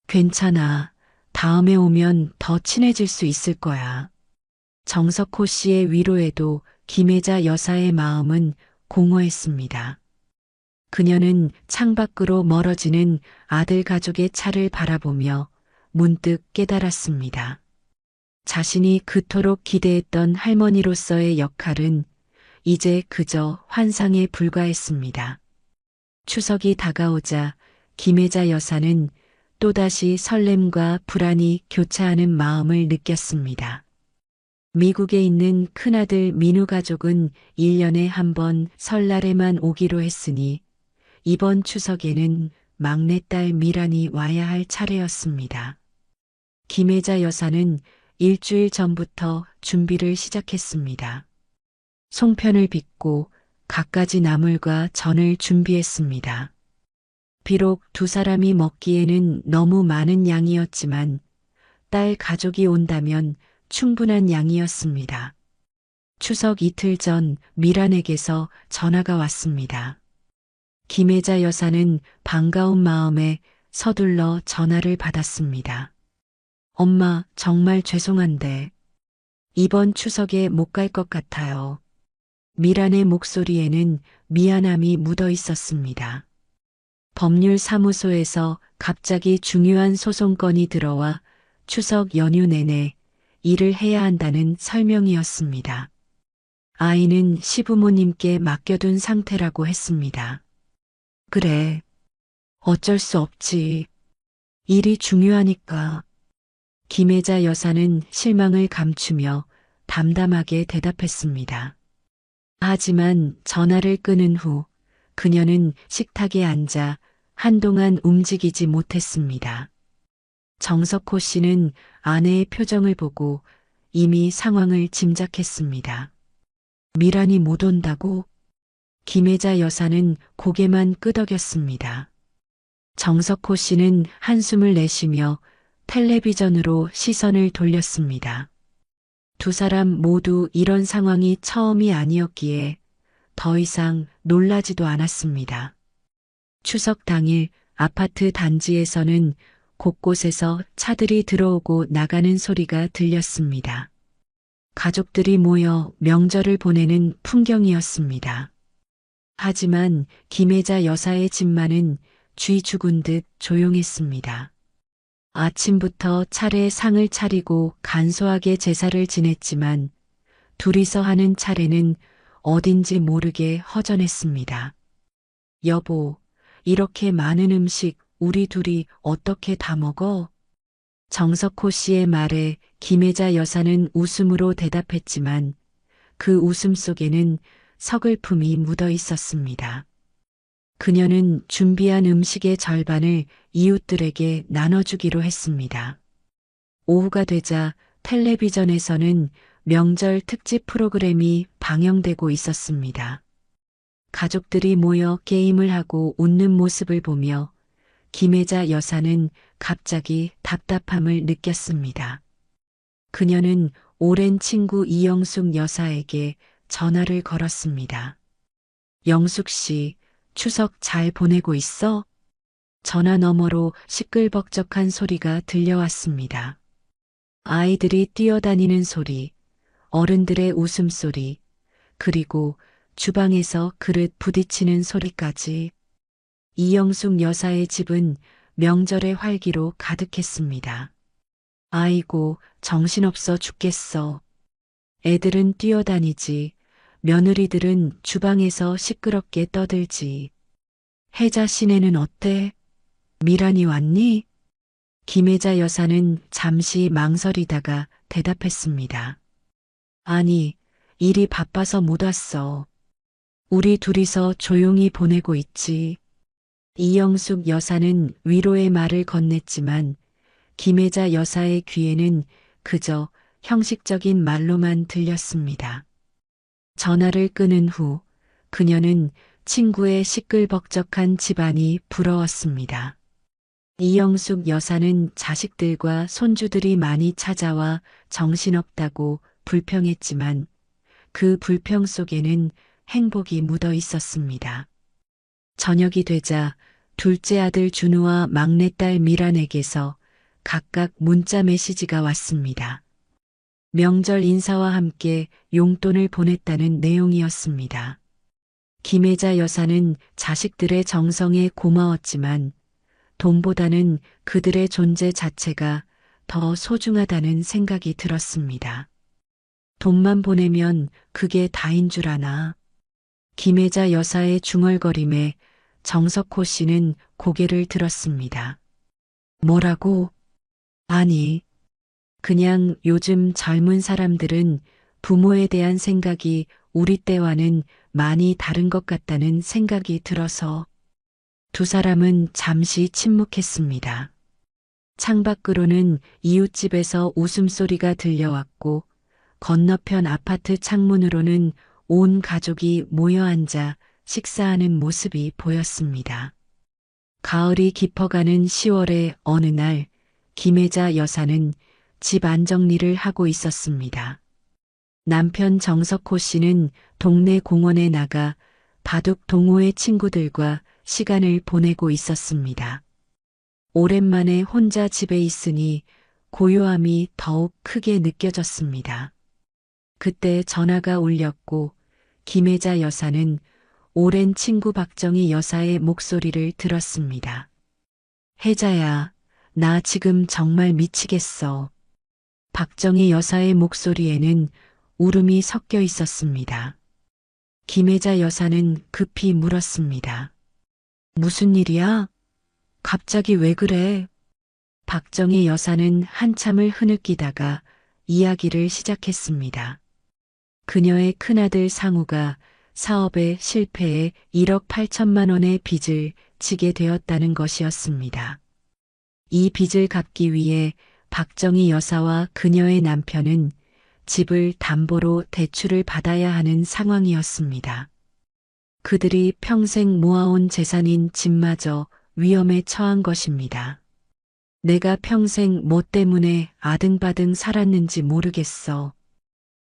Speaker 2: 괜찮아. 다음에 오면 더 친해질 수 있을 거야. 정석호 씨의 위로에도 김혜자 여사의 마음은 공허했습니다. 그녀는 창밖으로 멀어지는 아들 가족의 차를 바라보며 문득 깨달았습니다. 자신이 그토록 기대했던 할머니로서의 역할은 이제 그저 환상에 불과했습니다. 추석이 다가오자 김혜자 여사는 또다시 설렘과 불안이 교차하는 마음을 느꼈습니다. 미국에 있는 큰아들 민우 가족은 1년에 한 번 설날에만 오기로 했으니 이번 추석에는 막내딸 미란이 와야 할 차례였습니다. 김혜자 여사는 일주일 전부터 준비를 시작했습니다. 송편을 빚고 갖가지 나물과 전을 준비했습니다. 비록 두 사람이 먹기에는 너무 많은 양이었지만 딸 가족이 온다면 충분한 양이었습니다. 추석 이틀 전 미란에게서 전화가 왔습니다. 김혜자 여사는 반가운 마음에 서둘러 전화를 받았습니다. 엄마, 정말 죄송한데 이번 추석에 못 갈 것 같아요. 미란의 목소리에는 미안함이 묻어 있었습니다. 법률사무소에서 갑자기 중요한 소송건이 들어와 추석 연휴 내내 일을 해야 한다는 설명이었습니다. 아이는 시부모님께 맡겨둔 상태라고 했습니다. 그래. 어쩔 수 없지. 일이 중요하니까. 김혜자 여사는 실망을 감추며 담담하게 대답했습니다. 하지만 전화를 끊은 후 그녀는 식탁에 앉아 한동안 움직이지 못했습니다. 정석호 씨는 아내의 표정을 보고 이미 상황을 짐작했습니다. 미란이 못 온다고? 김혜자 여사는 고개만 끄덕였습니다. 정석호 씨는 한숨을 내쉬며 텔레비전으로 시선을 돌렸습니다. 두 사람 모두 이런 상황이 처음이 아니었기에 더 이상 놀라지도 않았습니다. 추석 당일 아파트 단지에서는 곳곳에서 차들이 들어오고 나가는 소리가 들렸습니다. 가족들이 모여 명절을 보내는 풍경이었습니다. 하지만 김혜자 여사의 집만은 쥐 죽은 듯 조용했습니다. 아침부터 차례 상을 차리고 간소하게 제사를 지냈지만 둘이서 하는 차례는 어딘지 모르게 허전했습니다. 여보, 이렇게 많은 음식 우리 둘이 어떻게 다 먹어? 정석호 씨의 말에 김혜자 여사는 웃음으로 대답했지만 그 웃음 속에는 서글픔이 묻어 있었습니다. 그녀는 준비한 음식의 절반을 이웃들에게 나눠주기로 했습니다. 오후가 되자 텔레비전에서는 명절 특집 프로그램이 방영되고 있었습니다. 가족들이 모여 게임을 하고 웃는 모습을 보며 김혜자 여사는 갑자기 답답함을 느꼈습니다. 그녀는 오랜 친구 이영숙 여사에게 전화를 걸었습니다. 영숙 씨, 추석 잘 보내고 있어? 전화 너머로 시끌벅적한 소리가 들려왔습니다. 아이들이 뛰어다니는 소리, 어른들의 웃음소리, 그리고 주방에서 그릇 부딪히는 소리까지. 이영숙 여사의 집은 명절의 활기로 가득했습니다. 아이고, 정신없어 죽겠어. 애들은 뛰어다니지, 며느리들은 주방에서 시끄럽게 떠들지. 혜자 씨네는 어때? 미란이 왔니? 김혜자 여사는 잠시 망설이다가 대답했습니다. 아니, 일이 바빠서 못 왔어. 우리 둘이서 조용히 보내고 있지. 이영숙 여사는 위로의 말을 건넸지만 김혜자 여사의 귀에는 그저 형식적인 말로만 들렸습니다. 전화를 끊은 후 그녀는 친구의 시끌벅적한 집안이 부러웠습니다. 이영숙 여사는 자식들과 손주들이 많이 찾아와 정신없다고 불평했지만 그 불평 속에는 행복이 묻어 있었습니다. 저녁이 되자 둘째 아들 준우와 막내딸 미란에게서 각각 문자 메시지가 왔습니다. 명절 인사와 함께 용돈을 보냈다는 내용이었습니다. 김혜자 여사는 자식들의 정성에 고마웠지만 돈보다는 그들의 존재 자체가 더 소중하다는 생각이 들었습니다. 돈만 보내면 그게 다인 줄 아나. 김혜자 여사의 중얼거림에 정석호 씨는 고개를 들었습니다. 뭐라고? 아니, 그냥 요즘 젊은 사람들은 부모에 대한 생각이 우리 때와는 많이 다른 것 같다는 생각이 들어서. 두 사람은 잠시 침묵했습니다. 창밖으로는 이웃집에서 웃음소리가 들려왔고 건너편 아파트 창문으로는 온 가족이 모여 앉아 식사하는 모습이 보였습니다. 가을이 깊어가는 10월의 어느 날 김혜자 여사는 집 안정리를 하고 있었습니다. 남편 정석호 씨는 동네 공원에 나가 바둑 동호회 친구들과 시간을 보내고 있었습니다. 오랜만에 혼자 집에 있으니 고요함이 더욱 크게 느껴졌습니다. 그때 전화가 울렸고 김혜자 여사는 오랜 친구 박정희 여사의 목소리를 들었습니다. 혜자야, 나 지금 정말 미치겠어. 박정희 여사의 목소리에는 울음이 섞여 있었습니다. 김혜자 여사는 급히 물었습니다. 무슨 일이야? 갑자기 왜 그래? 박정희 여사는 한참을 흐느끼다가 이야기를 시작했습니다. 그녀의 큰아들 상우가 사업에 실패해 1억 8천만 원의 빚을 지게 되었다는 것이었습니다. 이 빚을 갚기 위해 박정희 여사와 그녀의 남편은 집을 담보로 대출을 받아야 하는 상황이었습니다. 그들이 평생 모아온 재산인 집마저 위험에 처한 것입니다. 내가 평생 뭐 때문에 아등바등 살았는지 모르겠어.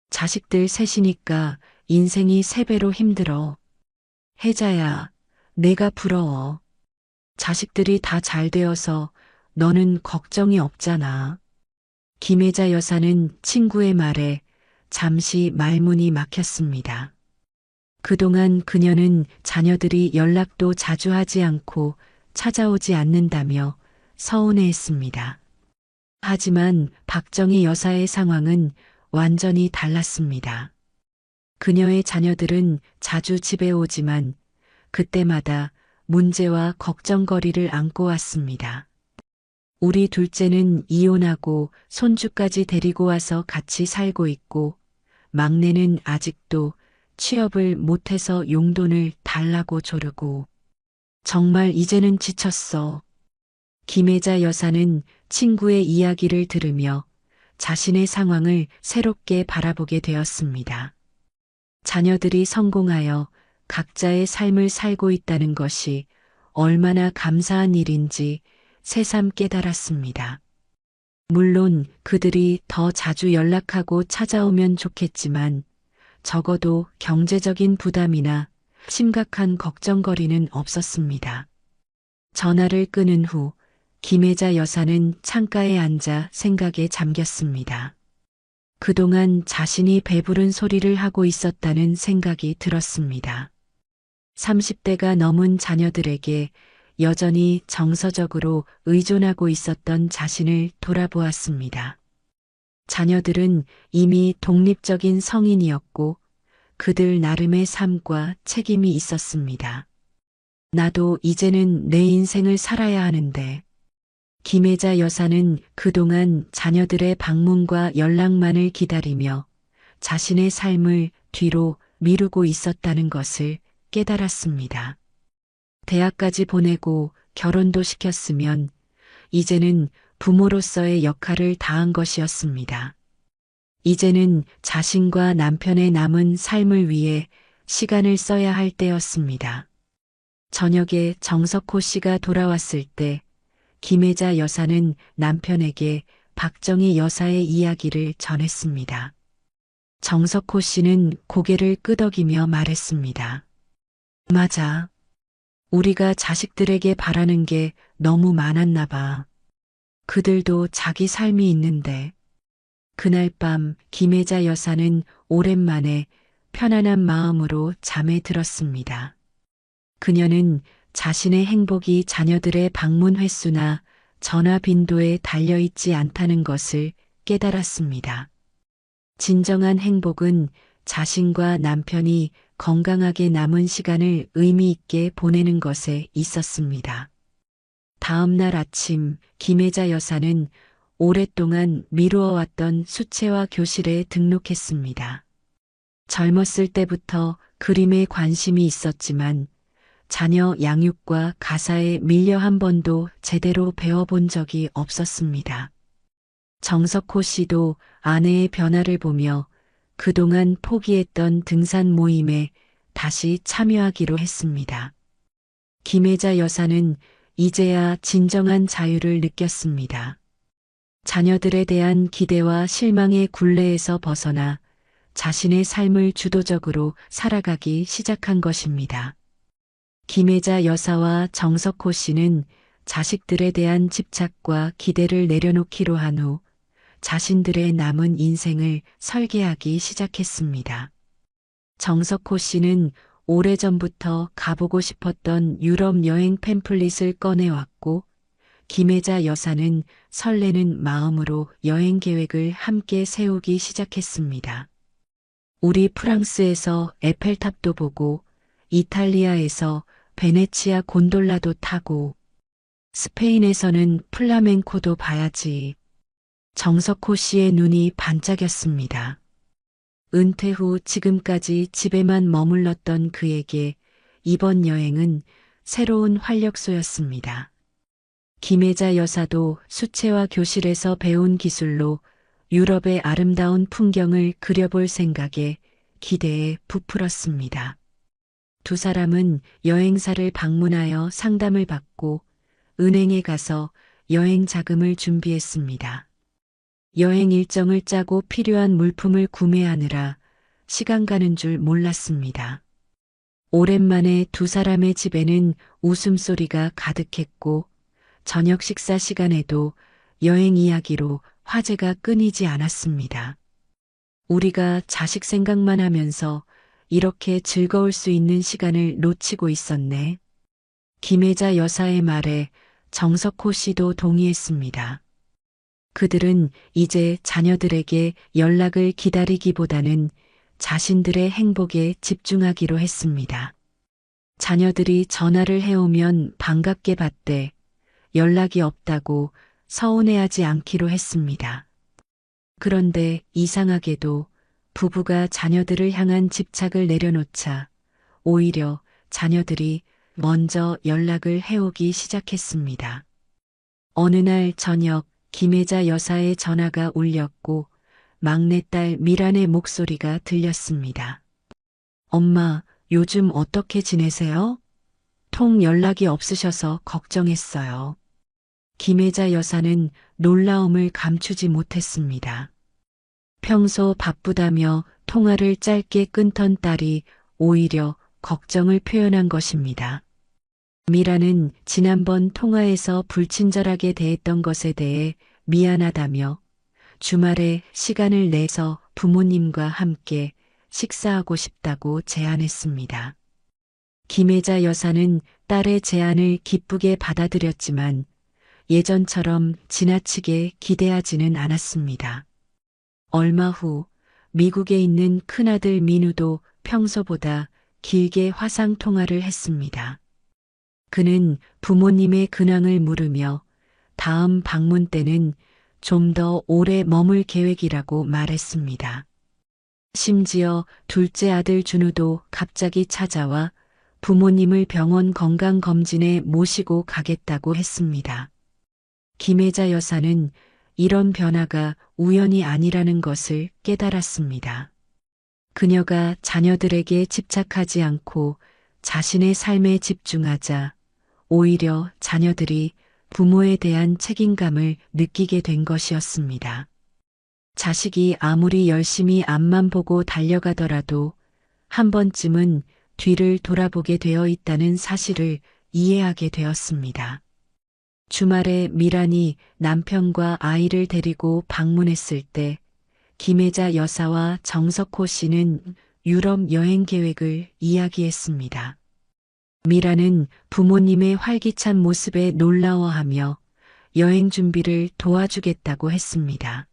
Speaker 2: 자식들 셋이니까 인생이 3배로 힘들어. 혜자야, 내가 부러워. 자식들이 다 잘 되어서 너는 걱정이 없잖아. 김혜자 여사는 친구의 말에 잠시 말문이 막혔습니다. 그동안 그녀는 자녀들이 연락도 자주 하지 않고 찾아오지 않는다며 서운해했습니다. 하지만 박정희 여사의 상황은 완전히 달랐습니다. 그녀의 자녀들은 자주 집에 오지만 그때마다 문제와 걱정거리를 안고 왔습니다. 우리 둘째는 이혼하고 손주까지 데리고 와서 같이 살고 있고 막내는 아직도 취업을 못해서 용돈을 달라고 조르고 정말 이제는 지쳤어. 김혜자 여사는 친구의 이야기를 들으며 자신의 상황을 새롭게 바라보게 되었습니다. 자녀들이 성공하여 각자의 삶을 살고 있다는 것이 얼마나 감사한 일인지 새삼 깨달았습니다. 물론 그들이 더 자주 연락하고 찾아오면 좋겠지만 적어도 경제적인 부담이나 심각한 걱정거리는 없었습니다. 전화를 끊은 후 김혜자 여사는 창가에 앉아 생각에 잠겼습니다. 그동안 자신이 배부른 소리를 하고 있었다는 생각이 들었습니다. 30대가 넘은 자녀들에게 여전히 정서적으로 의존하고 있었던 자신을 돌아보았습니다. 자녀들은 이미 독립적인 성인이었고 그들 나름의 삶과 책임이 있었습니다. 나도 이제는 내 인생을 살아야 하는데 김혜자 여사는 그동안 자녀들의 방문과 연락만을 기다리며 자신의 삶을 뒤로 미루고 있었다는 것을 깨달았습니다. 대학까지 보내고 결혼도 시켰으면 이제는 부모로서의 역할을 다한 것이었습니다. 이제는 자신과 남편의 남은 삶을 위해 시간을 써야 할 때였습니다. 저녁에 정석호 씨가 돌아왔을 때 김혜자 여사는 남편에게 박정희 여사의 이야기를 전했습니다. 정석호 씨는 고개를 끄덕이며 말했습니다. 맞아. 우리가 자식들에게 바라는 게 너무 많았나 봐. 그들도 자기 삶이 있는데. 그날 밤 김혜자 여사는 오랜만에 편안한 마음으로 잠에 들었습니다. 그녀는 자신의 행복이 자녀들의 방문 횟수나 전화 빈도에 달려있지 않다는 것을 깨달았습니다. 진정한 행복은 자신과 남편이 건강하게 남은 시간을 의미 있게 보내는 것에 있었습니다. 다음 날 아침 김혜자 여사는 오랫동안 미루어왔던 수채화 교실에 등록했습니다. 젊었을 때부터 그림에 관심이 있었지만 자녀 양육과 가사에 밀려 한 번도 제대로 배워본 적이 없었습니다. 정석호 씨도 아내의 변화를 보며 그동안 포기했던 등산 모임에 다시 참여하기로 했습니다. 김혜자 여사는 이제야 진정한 자유를 느꼈습니다. 자녀들에 대한 기대와 실망의 굴레에서 벗어나 자신의 삶을 주도적으로 살아가기 시작한 것입니다. 김혜자 여사와 정석호 씨는 자식들에 대한 집착과 기대를 내려놓기로 한 후 자신들의 남은 인생을 설계하기 시작했습니다. 정석호 씨는 오래전부터 가보고 싶었던 유럽 여행 팸플릿을 꺼내왔고 김혜자 여사는 설레는 마음으로 여행 계획을 함께 세우기 시작했습니다. 우리 프랑스에서 에펠탑도 보고 이탈리아에서 베네치아 곤돌라도 타고 스페인에서는 플라멩코도 봐야지. 정석호 씨의 눈이 반짝였습니다. 은퇴 후 지금까지 집에만 머물렀던 그에게 이번 여행은 새로운 활력소였습니다. 김혜자 여사도 수채화 교실에서 배운 기술로 유럽의 아름다운 풍경을 그려볼 생각에 기대에 부풀었습니다. 두 사람은 여행사를 방문하여 상담을 받고 은행에 가서 여행 자금을 준비했습니다. 여행 일정을 짜고 필요한 물품을 구매하느라 시간 가는 줄 몰랐습니다. 오랜만에 두 사람의 집에는 웃음소리가 가득했고 저녁 식사 시간에도 여행 이야기로 화제가 끊이지 않았습니다. 우리가 자식 생각만 하면서 이렇게 즐거울 수 있는 시간을 놓치고 있었네. 김혜자 여사의 말에 정석호 씨도 동의했습니다. 그들은 이제 자녀들에게 연락을 기다리기보다는 자신들의 행복에 집중하기로 했습니다. 자녀들이 전화를 해오면 반갑게 받되 연락이 없다고 서운해하지 않기로 했습니다. 그런데 이상하게도 부부가 자녀들을 향한 집착을 내려놓자 오히려 자녀들이 먼저 연락을 해오기 시작했습니다. 어느 날 저녁 김혜자 여사의 전화가 울렸고 막내딸 미란의 목소리가 들렸습니다. 엄마, 요즘 어떻게 지내세요? 통 연락이 없으셔서 걱정했어요. 김혜자 여사는 놀라움을 감추지 못했습니다. 평소 바쁘다며 통화를 짧게 끊던 딸이 오히려 걱정을 표현한 것입니다. 미라는 지난번 통화에서 불친절하게 대했던 것에 대해 미안하다며 주말에 시간을 내서 부모님과 함께 식사하고 싶다고 제안했습니다. 김혜자 여사는 딸의 제안을 기쁘게 받아들였지만 예전처럼 지나치게 기대하지는 않았습니다. 얼마 후 미국에 있는 큰아들 민우도 평소보다 길게 화상 통화를 했습니다. 그는 부모님의 근황을 물으며 다음 방문 때는 좀 더 오래 머물 계획이라고 말했습니다. 심지어 둘째 아들 준우도 갑자기 찾아와 부모님을 병원 건강검진에 모시고 가겠다고 했습니다. 김혜자 여사는 이런 변화가 우연이 아니라는 것을 깨달았습니다. 그녀가 자녀들에게 집착하지 않고 자신의 삶에 집중하자 오히려 자녀들이 부모에 대한 책임감을 느끼게 된 것이었습니다. 자식이 아무리 열심히 앞만 보고 달려가더라도 한 번쯤은 뒤를 돌아보게 되어 있다는 사실을 이해하게 되었습니다. 주말에 미란이 남편과 아이를 데리고 방문했을 때 김혜자 여사와 정석호 씨는 유럽 여행 계획을 이야기했습니다. 미라는 부모님의 활기찬 모습에 놀라워하며 여행 준비를 도와주겠다고 했습니다.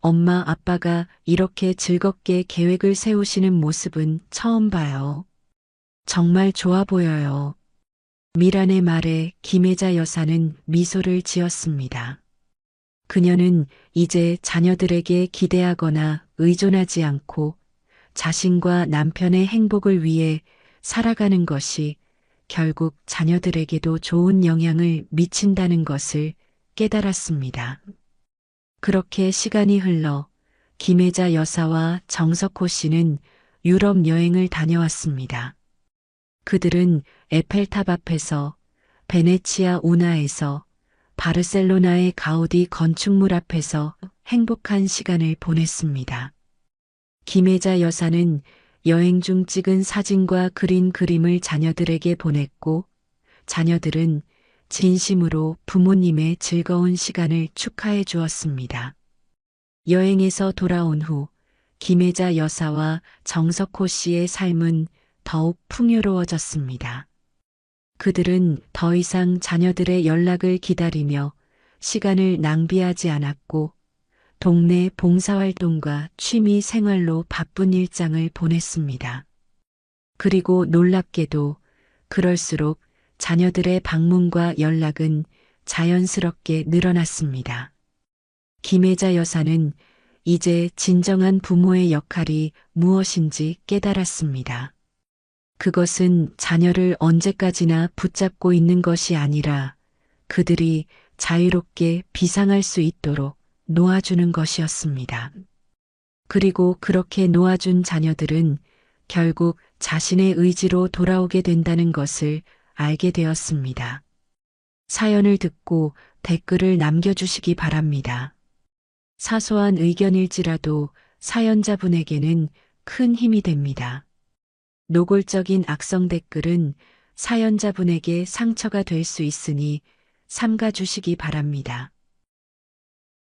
Speaker 2: 엄마, 아빠가 이렇게 즐겁게 계획을 세우시는 모습은 처음 봐요. 정말 좋아 보여요. 미란의 말에 김혜자 여사는 미소를 지었습니다. 그녀는 이제 자녀들에게 기대하거나 의존하지 않고 자신과 남편의 행복을 위해 살아가는 것이 결국 자녀들에게도 좋은 영향을 미친다는 것을 깨달았습니다. 그렇게 시간이 흘러 김혜자 여사와 정석호 씨는 유럽 여행을 다녀왔습니다. 그들은 에펠탑 앞에서, 베네치아 운하에서, 바르셀로나의 가우디 건축물 앞에서 행복한 시간을 보냈습니다. 김혜자 여사는 여행 중 찍은 사진과 그린 그림을 자녀들에게 보냈고 자녀들은 진심으로 부모님의 즐거운 시간을 축하해 주었습니다. 여행에서 돌아온 후 김혜자 여사와 정석호 씨의 삶은 더욱 풍요로워졌습니다. 그들은 더 이상 자녀들의 연락을 기다리며 시간을 낭비하지 않았고 동네 봉사활동과 취미 생활로 바쁜 일상을 보냈습니다. 그리고 놀랍게도 그럴수록 자녀들의 방문과 연락은 자연스럽게 늘어났습니다. 김혜자 여사는 이제 진정한 부모의 역할이 무엇인지 깨달았습니다. 그것은 자녀를 언제까지나 붙잡고 있는 것이 아니라 그들이 자유롭게 비상할 수 있도록 놓아주는 것이었습니다. 그리고 그렇게 놓아준 자녀들은 결국 자신의 의지로 돌아오게 된다는 것을 알게 되었습니다. 사연을 듣고 댓글을 남겨주시기 바랍니다. 사소한 의견일지라도 사연자분에게는 큰 힘이 됩니다. 노골적인 악성 댓글은 사연자분에게 상처가 될 수 있으니 삼가 주시기 바랍니다.